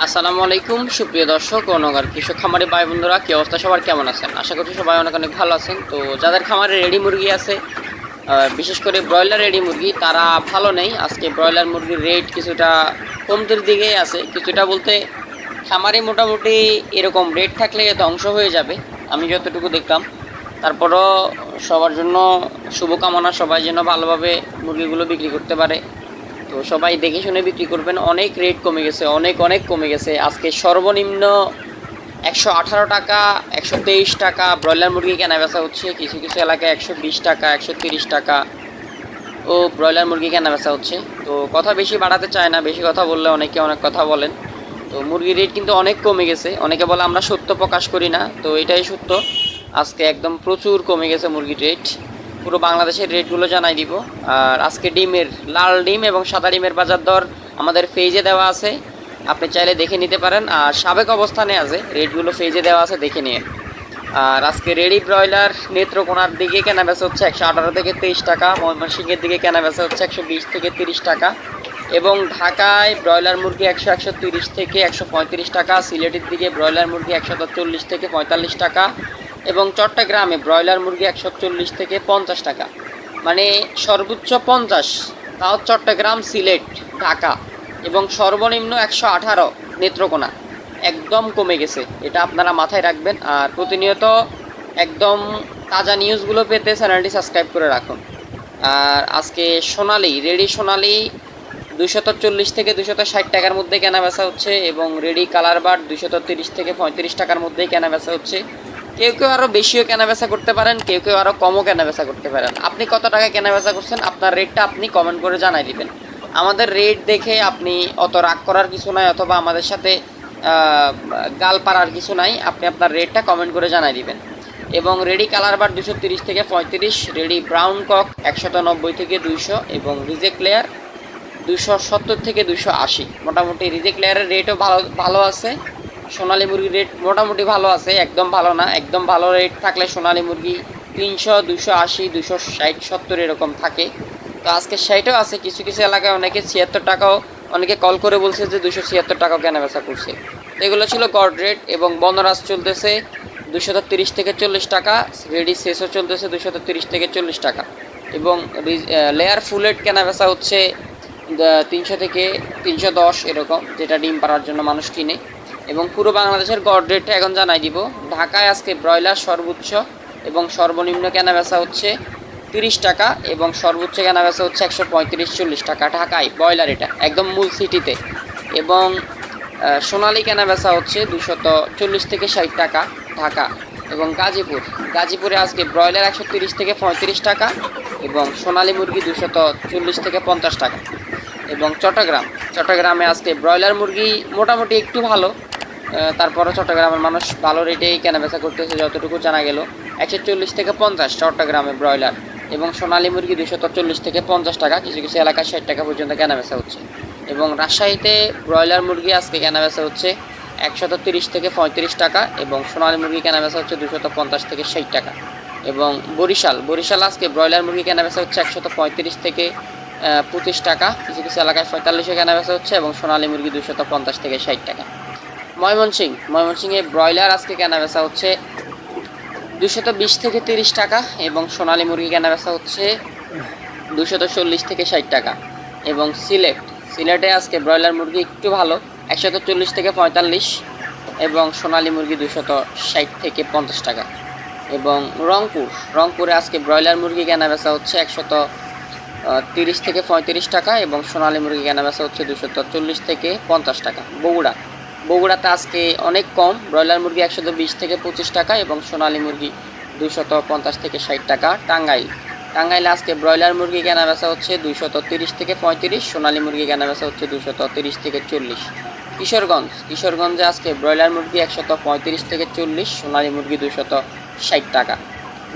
আসসালামু আলাইকুম সুপ্রিয় দর্শক ও নগর কৃষক খামারি ভাই বন্ধুরা, কি অবস্থা সবার, কেমন আছেন? আশা করছি সবাই অনেক অনেক ভালো আছেন। তো যাদের খামারে রেডি মুরগি আছে, বিশেষ করে ব্রয়লার রেডি মুরগি, তারা ভালো নেই। আজকে ব্রয়লার মুরগির রেট কিছুটা কমতির দিকেই আছে। কিছুটা বলতে খামারে মোটামুটি এরকম রেট থাকলে ধ্বংস হয়ে যাবে, আমি যতটুকু দেখলাম। তারপরও সবার জন্য শুভকামনা, সবাই যেন ভালোভাবে মুরগিগুলো বিক্রি করতে পারে। তো সবাই দেখে শুনে বিক্রি করবেন। অনেক রেট কমে গেছে, অনেক অনেক কমে গেছে। আজকে সর্বনিম্ন 118 টাকা, 123 টাকা ব্রয়লার মুরগি কেনা বেচা হচ্ছে। কিছু কিছু এলাকায় 120 টাকা, 130 টাকা ও ব্রয়লার মুরগি কেনা বেচা হচ্ছে। তো কথা বেশি বাড়াতে চায় না, বেশি কথা বললে অনেকে অনেক কথা বলেন। তো মুরগির রেট কিন্তু অনেক কমে গেছে। অনেকে বলে আমরা সত্য প্রকাশ করি না, তো এটাই সত্য। আজকে একদম প্রচুর কমে গেছে মুরগির রেট। পুরো বাংলাদেশের রেটগুলো জানাই দিব। আর আজকে ডিমের, লাল ডিম এবং সাদা ডিমের বাজার দর আমাদের পেজে দেওয়া আছে, আপনি চাইলে দেখে নিতে পারেন। আর সাবেক অবস্থানে আছে, রেটগুলো পেজে দেওয়া আছে, দেখে নিন। আর আজকে রেডি ব্রয়লার নেত্রকোনার দিকে কেনা বেচা হচ্ছে 118 থেকে 23 টাকা, ময়মনসিংহের দিকে কেনা বেচা হচ্ছে 120 থেকে 30 টাকা, এবং ঢাকায় ব্রয়লার মুরগি 130 থেকে 135 টাকা, সিলেটের দিকে ব্রয়লার মুরগি 140 থেকে 45 টাকা, এবং চট্টগ্রামে ব্রয়লার মুরগি 140 থেকে 50 টাকা। মানে সর্বোচ্চ 50, তাও চট্টগ্রাম, সিলেট, ঢাকা, এবং সর্বনিম্ন 118 নেত্রকোনা। একদম কমে গেছে, এটা আপনারা মাথায় রাখবেন। আর প্রতিনিয়ত একদম তাজা নিউজগুলো পেতে চ্যানেলটি সাবস্ক্রাইব করে রাখুন। আর আজকে সোনালি, রেডি সোনালি 240 থেকে 260 টাকার মধ্যে কেনা বেচা হচ্ছে, এবং রেডি কালার বার্ড 230 থেকে 35 টাকার মধ্যেই কেনা বেচা হচ্ছে। কেউ কেউ আরও বেশিও কেনা বেচা করতে পারেন, কেউ কেউ আরও কমও কেনা বেচা করতে পারেন। আপনি কত টাকা কেনা বেচা করছেন, আপনার রেটটা আপনি কমেন্ট করে জানাই দিবেন। আমাদের রেট দেখে আপনি অত রাগ করার কিছু নাই, অথবা আমাদের সাথে গাল পাড়ার কিছু নাই। আপনি আপনার রেটটা কমেন্ট করে জানাই দিবেন। এবং রেডি কালার বার 230 থেকে 35, রেডি ব্রাউন কক 190 থেকে 200, এবং রিজেক্ট লেয়ার 270 থেকে 280। মোটামুটি রিজেক্ট লেয়ারের রেটও ভালো ভালো আছে। সোনালী মুরগির রেট মোটামুটি ভালো আছে, একদম ভালো না। একদম ভালো রেট থাকলে সোনালী মুরগি 300, 280, 260, 70 এরকম থাকে। তো আজকে সেইটাও আছে। কিছু কিছু এলাকায় অনেকে 76 টাকাও, অনেকে কল করে বলছে যে 276 টাকাও কেনা বেচা করছে। তো এগুলো ছিল গড রেট। এবং বনরাজ চলতেছে 230 থেকে 40 টাকা, রেডি শেষও চলতেছে 230 থেকে 40 টাকা, এবং লেয়ার ফুলেট কেনা বেচা হচ্ছে 300 থেকে 310 এরকম, যেটা ডিম পাড়ার জন্য মানুষ কিনে। এবং পুরো বাংলাদেশের গড় রেটটা এখন জানাই দিব। ঢাকায় আজকে ব্রয়লার সর্বোচ্চ এবং সর্বনিম্ন কেনা বেচা হচ্ছে 30 টাকা, এবং সর্বোচ্চ কেনা বেচা হচ্ছে 135-40 টাকা ঢাকায় ব্রয়লার, এটা একদম মূল সিটিতে। এবং সোনালি কেনা বেচা হচ্ছে 240 থেকে 60 টাকা ঢাকা। এবং গাজীপুরে আজকে ব্রয়লার 130 থেকে 35 টাকা, এবং সোনালি মুরগি 240 থেকে 50 টাকা। এবং চট্টগ্রামে আজকে ব্রয়লার মুরগি মোটামুটি একটু ভালো, তারপরও চট্টগ্রামের মানুষ ভালো রেটেই কেনাবেচা করতেছে যতটুকু জানা গেল। 140 থেকে 50 চট্টগ্রামে ব্রয়লার, এবং সোনালী মুরগি 240 থেকে 50 টাকা, কিছু কিছু এলাকায় 60 টাকা পর্যন্ত কেনাবেচা হচ্ছে। এবং রাজশাহীতে ব্রয়লার মুরগি আজকে কেনাবেচা হচ্ছে 130 থেকে 35 টাকা, এবং সোনালী মুরগি কেনাবেচা হচ্ছে 250 থেকে 60 টাকা। এবং বরিশাল আজকে ব্রয়লার মুরগি কেনাবেচা হচ্ছে 135 থেকে 25 টাকা, কিছু কিছু এলাকায় 45-এ কেনাবেচা হচ্ছে, এবং সোনালী মুরগি 250 থেকে 60 টাকা। ময়মনসিংহে ব্রয়লার আজকে কেনাবেচা হচ্ছে 220 থেকে 30 টাকা, এবং সোনালী মুরগি কেনাবেচা হচ্ছে 240 থেকে 60 টাকা। এবং সিলেটে আজকে ব্রয়লার মুরগি একটু ভালো, 140 থেকে 45, এবং সোনালী মুরগি 260 থেকে 50 টাকা। এবং রংপুরে আজকে ব্রয়লার মুরগি কেনাবেচা হচ্ছে 130 থেকে 35 টাকা, এবং সোনালী মুরগি কেনাবেচা হচ্ছে 240 থেকে 50 টাকা। বগুড়াতে আজকে অনেক কম, ব্রয়লার মুরগি 120 থেকে 25 টাকা, এবং সোনালী মুরগি 250 থেকে 60 টাকা। টাঙ্গাইলে আজকে ব্রয়লার মুরগি কেনাবেচা হচ্ছে 230 থেকে 35, সোনালী মুরগি কেনাবেচা হচ্ছে 230 থেকে 40। কিশোরগঞ্জে আজকে ব্রয়লার মুরগি 135 থেকে 40, সোনালী মুরগি 260 টাকা।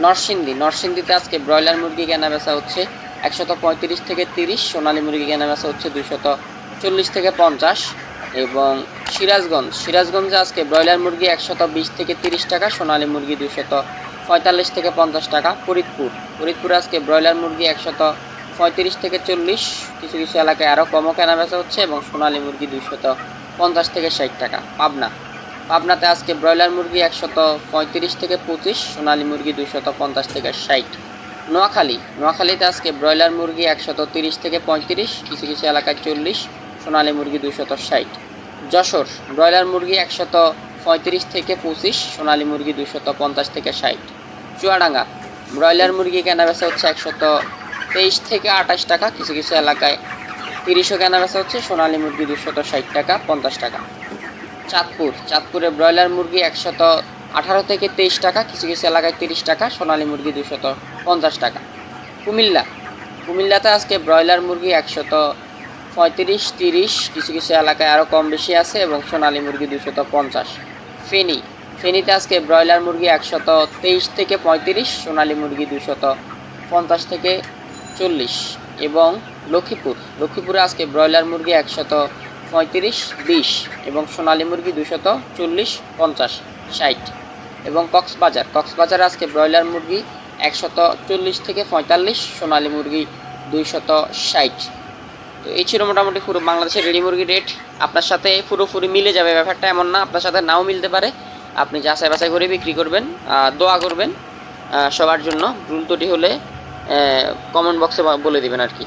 নরসিংদীতে আজকে ব্রয়লার মুরগি কেনাবেচা হচ্ছে 135 থেকে 30, সোনালী মুরগি কেনাবেচা হচ্ছে 240 থেকে 50। এবং সিরাজগঞ্জে আজকে ব্রয়লার মুরগি 120 থেকে 30 টাকা, সোনালী মুরগি 245 থেকে 50 টাকা। ফরিদপুরে আজকে ব্রয়লার মুরগি 135 থেকে 40, কিছু কিছু এলাকায় আরও কমও কেনাবেচা হচ্ছে, এবং সোনালী মুরগি 50 থেকে 60 টাকা। পাবনাতে আজকে ব্রয়লার মুরগি 135 থেকে 25, সোনালী মুরগি 250 থেকে 60। নোয়াখালীতে আজকে ব্রয়লার মুরগি 130 থেকে 35, কিছু কিছু এলাকায় 40, সোনালী মুরগি 260। যশোর ব্রয়লার মুরগি 135 থেকে 25, সোনালী মুরগি 250 থেকে 60। চুয়াডাঙ্গা ব্রয়লার মুরগি কেনাবেচা হচ্ছে 123 থেকে 28 টাকা, কিছু কিছু এলাকায় 30ও কেনাবেচা হচ্ছে, সোনালী মুরগি 260 টাকা 50 টাকা। চাঁদপুরে ব্রয়লার মুরগি 118 থেকে 23 টাকা, কিছু কিছু এলাকায় 30 টাকা, সোনালী মুরগি 250 টাকা। কুমিল্লাতে আজকে ব্রয়লার মুরগি 135, 30, কিছু কিছু এলাকায় আরও কম বেশি আছে, এবং সোনালী মুরগি 250। ফেনীতে আজকে ব্রয়লার মুরগি 123 থেকে 35, সোনালী মুরগি 250 থেকে 40। এবং লক্ষ্মীপুরে আজকে ব্রয়লার মুরগি 135, 20, এবং সোনালী মুরগি 240, 50, 60। এবং কক্সবাজার আজকে ব্রয়লার মুরগি 140 থেকে 45, সোনালী মুরগি 260। তো এই ছিল মোটামুটি পুরো বাংলাদেশের রেডি মুরগির রেট। আপনার সাথে পুরোপুরি মিলে যাবে ব্যাপারটা এমন না, আপনার সাথে নাও মিলতে পারে। আপনি যাচাই বাছাই করে বিক্রি করবেন, দোয়া করবেন সবার জন্য। ভুল ত্রুটি হলে কমেন্ট বক্সে বলে দিবেন আর কি।